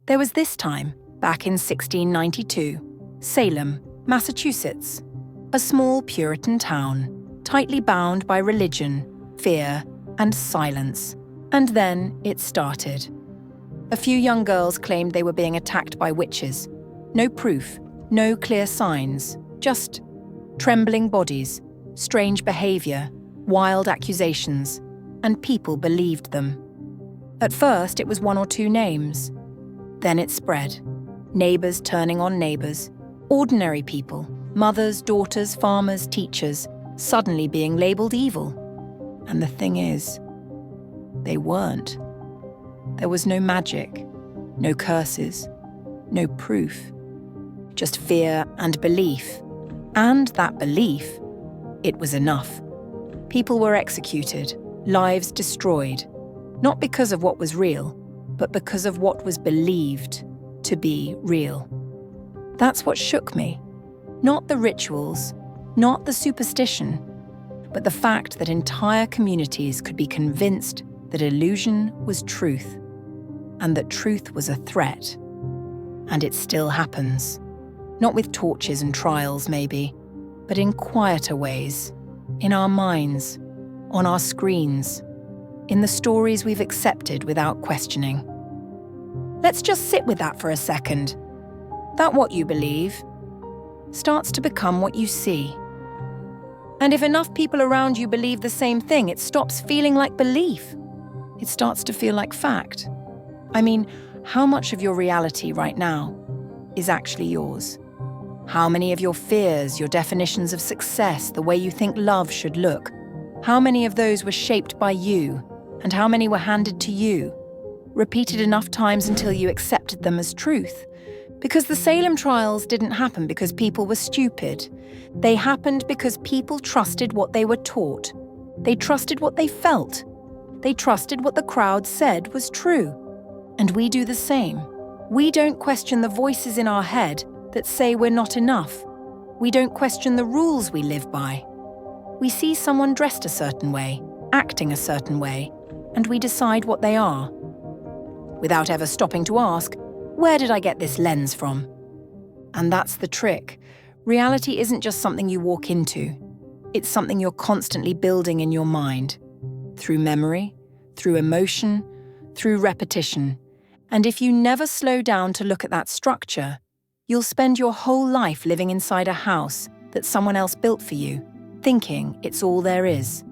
There was this time, back in 1692, Salem, Massachusetts, a small Puritan town, tightly bound by religion, fear, and silence. And then it started. A few young girls claimed they were being attacked by witches. No proof, no clear signs, just trembling bodies, strange behavior, wild accusations, and people believed them. At first, it was one or two names. Then it spread. Neighbors turning on neighbors, ordinary people, mothers, daughters, farmers, teachers, suddenly being labeled evil. And the thing is, they weren't. There was no magic, no curses, no proof. Just fear and belief. And that belief, it was enough. People were executed, lives destroyed, not because of what was real, but because of what was believed to be real. That's what shook me. Not the rituals, not the superstition, but the fact that entire communities could be convinced that illusion was truth, and that truth was a threat. And it still happens. Not with torches and trials, maybe, but in quieter ways, in our minds, on our screens, in the stories we've accepted without questioning. Let's just sit with that for a second. That what you believe starts to become what you see. And if enough people around you believe the same thing, it stops feeling like belief. It starts to feel like fact. I mean, how much of your reality right now is actually yours? How many of your fears, your definitions of success, the way you think love should look, how many of those were shaped by you, and how many were handed to you, repeated enough times until you accepted them as truth? Because the Salem trials didn't happen because people were stupid. They happened because people trusted what they were taught. They trusted what they felt. They trusted what the crowd said was true. And we do the same. We don't question the voices in our head that say we're not enough. We don't question the rules we live by. We see someone dressed a certain way, acting a certain way, and we decide what they are. Without ever stopping to ask, where did I get this lens from? And that's the trick. Reality isn't just something you walk into. It's something you're constantly building in your mind. Through memory, through emotion, through repetition. And if you never slow down to look at that structure, you'll spend your whole life living inside a house that someone else built for you, thinking it's all there is.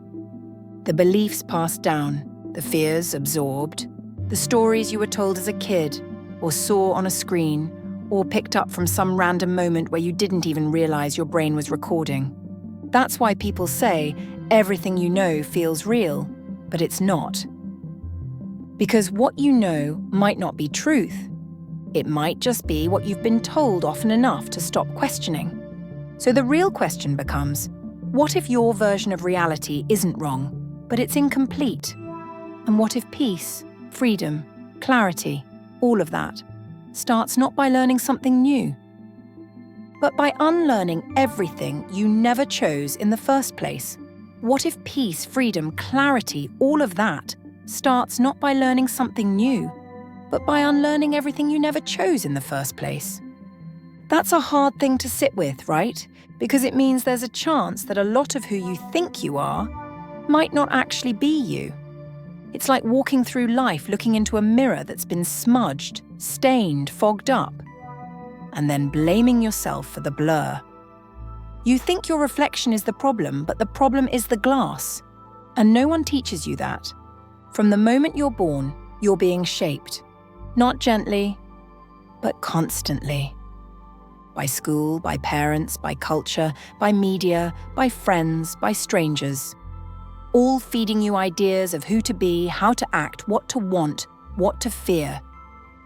The beliefs passed down, the fears absorbed, the stories you were told as a kid, or saw on a screen, or picked up from some random moment where you didn't even realize your brain was recording. That's why people say everything you know feels real, but it's not. Because what you know might not be truth. It might just be what you've been told often enough to stop questioning. So the real question becomes, what if your version of reality isn't wrong, but it's incomplete? And what if peace, freedom, clarity, all of that, starts not by learning something new, but by unlearning everything you never chose in the first place? What if peace, freedom, clarity, all of that, starts not by learning something new, but by unlearning everything you never chose in the first place? That's a hard thing to sit with, right? Because it means there's a chance that a lot of who you think you are might not actually be you. It's like walking through life looking into a mirror that's been smudged, stained, fogged up, and then blaming yourself for the blur. You think your reflection is the problem, but the problem is the glass. And no one teaches you that. From the moment you're born, you're being shaped. Not gently, but constantly. By school, by parents, by culture, by media, by friends, by strangers. All feeding you ideas of who to be, how to act, what to want, what to fear.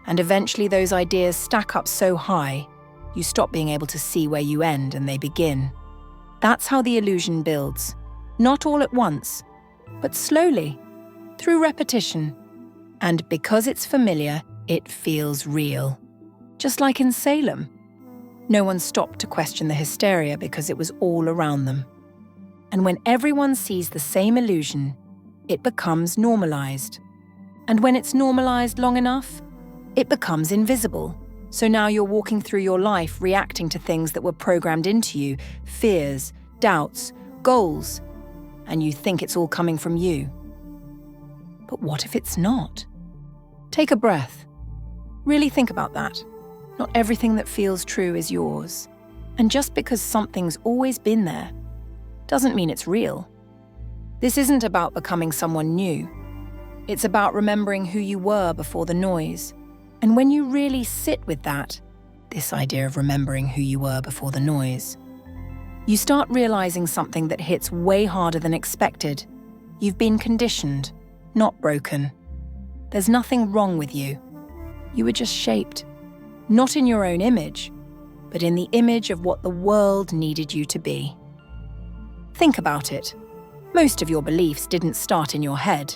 And eventually those ideas stack up so high, you stop being able to see where you end and they begin. That's how the illusion builds. Not all at once, but slowly, through repetition. And because it's familiar, it feels real. Just like in Salem. No one stopped to question the hysteria because it was all around them. And when everyone sees the same illusion, it becomes normalized. And when it's normalized long enough, It becomes invisible. So now you're walking through your life reacting to things that were programmed into you, fears, doubts, goals, and you think it's all coming from you. But what if it's not? Take a breath. Really think about that. Not everything that feels true is yours. And just because something's always been there, doesn't mean it's real. This isn't about becoming someone new. It's about remembering who you were before the noise. And when you really sit with that, this idea of remembering who you were before the noise, you start realizing something that hits way harder than expected. You've been conditioned, not broken. There's nothing wrong with you. You were just shaped, not in your own image, but in the image of what the world needed you to be. Think about it. Most of your beliefs didn't start in your head.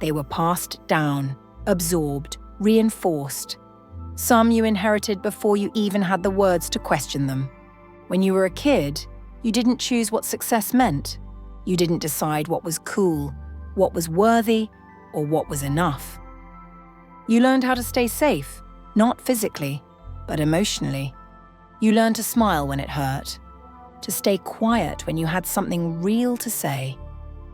They were passed down, absorbed, reinforced. Some you inherited before you even had the words to question them. When you were a kid, you didn't choose what success meant. You didn't decide what was cool, what was worthy, or what was enough. You learned how to stay safe, not physically, but emotionally. You learned to smile when it hurt, to stay quiet when you had something real to say,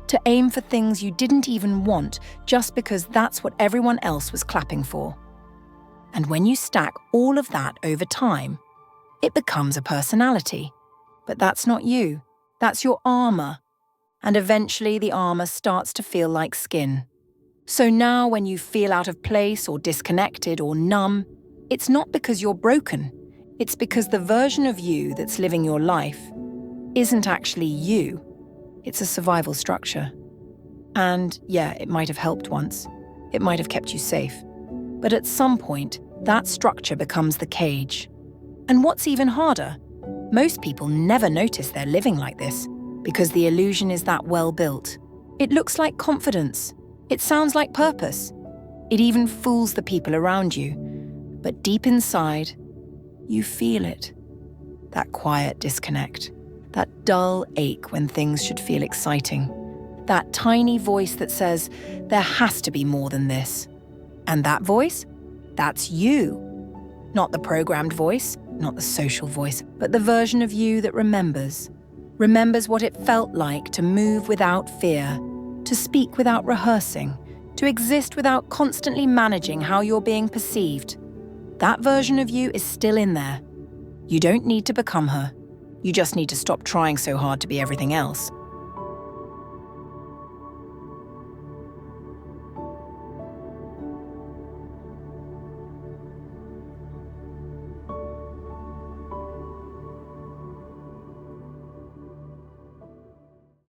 to aim for things you didn't even want just because that's what everyone else was clapping for. And when you stack all of that over time, it becomes a personality. But that's not you. That's your armor. And eventually the armor starts to feel like skin. So now when you feel out of place or disconnected or numb, it's not because you're broken. It's because the version of you that's living your life isn't actually you. It's a survival structure. And yeah, it might have helped once. It might have kept you safe. But at some point, that structure becomes the cage. And what's even harder, most people never notice they're living like this because the illusion is that well built. It looks like confidence. It sounds like purpose. It even fools the people around you. But deep inside, you feel it. That quiet disconnect. That dull ache when things should feel exciting. That tiny voice that says, there has to be more than this. And that voice? That's you. Not the programmed voice, not the social voice, but the version of you that remembers. Remembers what it felt like to move without fear, to speak without rehearsing, to exist without constantly managing how you're being perceived. That version of you is still in there. You don't need to become her. You just need to stop trying so hard to be everything else.